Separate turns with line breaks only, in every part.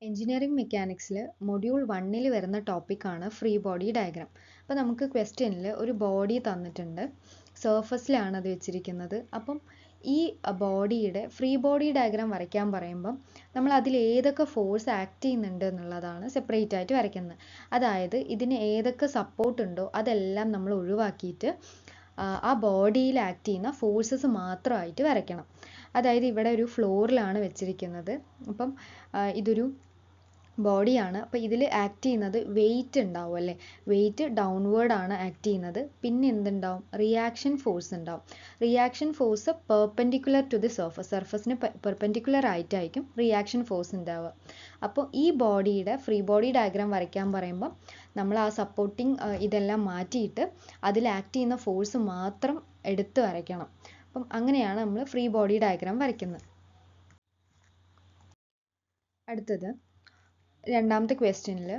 Engineering മെക്കാനിക്സിൽ module 1 വരുന്ന ടോപ്പിക്കാണ് ഫ്രീ ബോഡി ഡയഗ്രാം. അപ്പോൾ നമുക്ക് ക്വസ്റ്റ്യനിൽ ഒരു ബോഡി തന്നിട്ടുണ്ട്, സർഫസിലാണ് അത് വെച്ചിരിക്കുന്നത്. അപ്പം ഈ ബോഡിയുടെ ഫ്രീ ബോഡി ഡയഗ്രാം വരയ്ക്കാൻ പറയുമ്പം നമ്മൾ അതിൽ ഏതൊക്കെ ഫോഴ്സ് ആക്ട് ചെയ്യുന്നുണ്ട് എന്നുള്ളതാണ് സെപ്പറേറ്റ് ആയിട്ട് വരയ്ക്കുന്നത്. അതായത് ഇതിന് ഏതൊക്കെ സപ്പോർട്ട് ഉണ്ടോ അതെല്ലാം നമ്മൾ ഒഴിവാക്കിയിട്ട് ആ ബോഡിയിൽ ആക്ട് ചെയ്യുന്ന ഫോഴ്സസ് മാത്രമായിട്ട് വരയ്ക്കണം. അതായത് ഇവിടെ ഒരു ഫ്ലോറിലാണ് വെച്ചിരിക്കുന്നത്. അപ്പം ഇതൊരു ബോഡിയാണ്. അപ്പോൾ ഇതിൽ ആക്ട് ചെയ്യുന്നത് വെയിറ്റ് ഉണ്ടാവും അല്ലേ, വെയിറ്റ് ഡൗൺവേർഡ് ആണ് ആക്ട് ചെയ്യുന്നത്. പിന്നെ എന്തുണ്ടാവും, റിയാക്ഷൻ ഫോഴ്സ് ഉണ്ടാവും. Reaction force perpendicular to the സർഫസിന് പെർപെൻഡിക്കുലർ ആയിട്ടായിരിക്കും റിയാക്ഷൻ ഫോഴ്സ് ഉണ്ടാവുക. അപ്പോൾ ഈ ബോഡിയുടെ ഫ്രീ ബോഡി ഡയഗ്രാം വരയ്ക്കാൻ പറയുമ്പോൾ നമ്മൾ ആ സപ്പോർട്ടിങ് ഇതെല്ലാം മാറ്റിയിട്ട് അതിൽ ആക്ട് ചെയ്യുന്ന ഫോഴ്സ് മാത്രം എടുത്ത് വരയ്ക്കണം. അപ്പം അങ്ങനെയാണ് നമ്മൾ ഫ്രീ ബോഡി ഡയഗ്രാം വരയ്ക്കുന്നത്. അടുത്തത് രണ്ടാമത്തെ ക്വസ്റ്റ്യനിൽ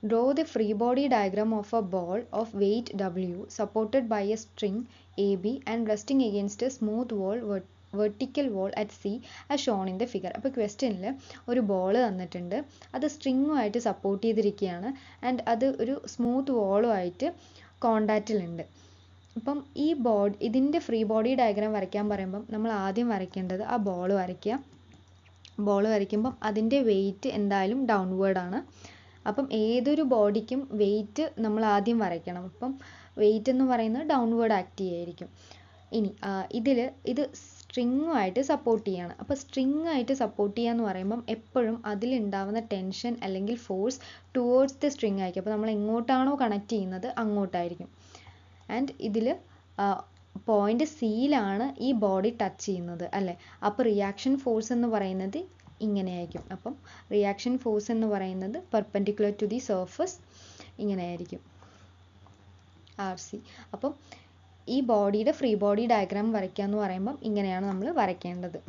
draw the free body diagram of a ball of weight W supported by a string AB and resting against a smooth wall vertical wall at C as shown in the figure. അപ്പോൾ ക്വസ്റ്റ്യനിൽ ഒരു ball തന്നിട്ടുണ്ട്, അത് സ്ട്രിങ്ങുമായിട്ട് support ചെയ്തിരിക്കുകയാണ് and അത് ഒരു smooth വോളുമായിട്ട് കോണ്ടാക്റ്റിലുണ്ട്. അപ്പം ഈ ഇതിൻ്റെ ഫ്രീ ബോഡി ഡയഗ്രാം വരയ്ക്കാൻ പറയുമ്പം നമ്മൾ ആദ്യം വരയ്ക്കേണ്ടത് ആ ബോൾ വരയ്ക്കുക. ബോൾ വരയ്ക്കുമ്പം അതിൻ്റെ വെയിറ്റ് എന്തായാലും ഡൗൺവേർഡ് ആണ്. അപ്പം ഏതൊരു ബോഡിക്കും വെയിറ്റ് നമ്മൾ ആദ്യം വരയ്ക്കണം. അപ്പം വെയിറ്റ് എന്ന് പറയുന്നത് ഡൗൺവേർഡ് ആക്ട് ചെയ്യുമായിരിക്കും. ഇനി ഇത് സ്ട്രിങ്ങുമായിട്ട് സപ്പോർട്ട് ചെയ്യാണ്. അപ്പോൾ സ്ട്രിങ്ങായിട്ട് സപ്പോർട്ട് ചെയ്യുക എന്ന് പറയുമ്പം എപ്പോഴും അതിലുണ്ടാവുന്ന ടെൻഷൻ അല്ലെങ്കിൽ ഫോഴ്സ് ടുവേർഡ്സ് ദ സ്ട്രിങ് ആയിരിക്കും. അപ്പോൾ നമ്മൾ എങ്ങോട്ടാണോ കണക്ട് ചെയ്യുന്നത് അങ്ങോട്ടായിരിക്കും. ആൻഡ് ഇതിൽ പോയിന്റ് സിയിലാണ് ഈ ബോഡി ടച്ച് ചെയ്യുന്നത് അല്ലേ. അപ്പോൾ റിയാക്ഷൻ ഫോഴ്സ് എന്ന് പറയുന്നത് ഇങ്ങനെയായിരിക്കും. അപ്പം റിയാക്ഷൻ ഫോഴ്സ് എന്ന് പറയുന്നത് പെർപെൻഡിക്കുലർ ടു ദി സർഫസ് ഇങ്ങനെയായിരിക്കും, RC. അപ്പം ഈ ബോഡിയുടെ ഫ്രീ ബോഡി ഡയഗ്രാം വരയ്ക്കുക എന്ന് പറയുമ്പം ഇങ്ങനെയാണ് നമ്മൾ വരയ്ക്കേണ്ടത്.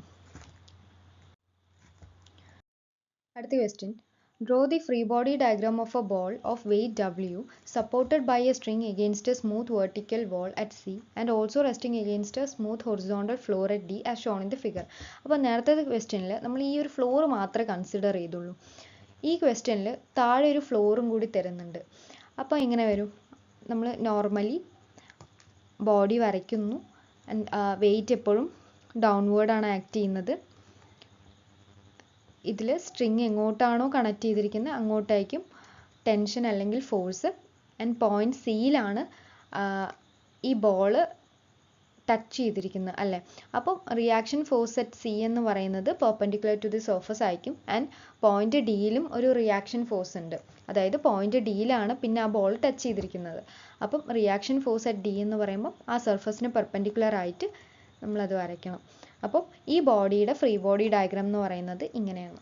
അടുത്ത question, draw the free body diagram of a ball of weight W supported by a string against a smooth vertical wall at C and also resting against a smooth horizontal floor at D as shown in the figure. അപ്പോൾ നേരത്തെ ക്വസ്റ്റ്യനിൽ നമ്മൾ ഈ ഒരു floor മാത്രമേ consider ചെയ്തുള്ളൂ. ഈ ക്വസ്റ്റ്യനിൽ താഴെ ഒരു ഫ്ലോറും കൂടി തരുന്നുണ്ട്. അപ്പോൾ എങ്ങനെ വരും, നമ്മൾ നോർമലി ബോഡി വരയ്ക്കുന്നു, വെയിറ്റ് എപ്പോഴും ഡൗൺവേർഡാണ് ആക്ട് ചെയ്യുന്നത്. ഇതിൽ സ്ട്രിങ് എങ്ങോട്ടാണോ കണക്ട് ചെയ്തിരിക്കുന്നത് അങ്ങോട്ടായിരിക്കും ടെൻഷൻ അല്ലെങ്കിൽ ഫോഴ്സ്. ആൻഡ് പോയിന്റ് സിയിലാണ് ഈ ബോൾ ടച്ച് ചെയ്തിരിക്കുന്നത് അല്ലേ. അപ്പം റിയാക്ഷൻ ഫോഴ്സ് അറ്റ് C എന്ന് പറയുന്നത് പെർപെൻഡിക്കുലർ ടു ദി സർഫസ് ആയിരിക്കും. ആൻഡ് പോയിന്റ് ഡിയിലും ഒരു റിയാക്ഷൻ ഫോഴ്സ് ഉണ്ട്, അതായത് പോയിന്റ് ഡിയിലാണ് പിന്നെ ആ ബോൾ ടച്ച് ചെയ്തിരിക്കുന്നത്. അപ്പം റിയാക്ഷൻ ഫോഴ്സ് അറ്റ് D എന്ന് പറയുമ്പോൾ ആ സർഫസിന് പെർപെൻഡിക്കുലർ ആയിട്ട് നമ്മളത് വരയ്ക്കണം. അപ്പം ഈ ബോഡിയുടെ ഫ്രീ ബോഡി ഡയഗ്രാം എന്ന് പറയുന്നത് ഇങ്ങനെയാണ്.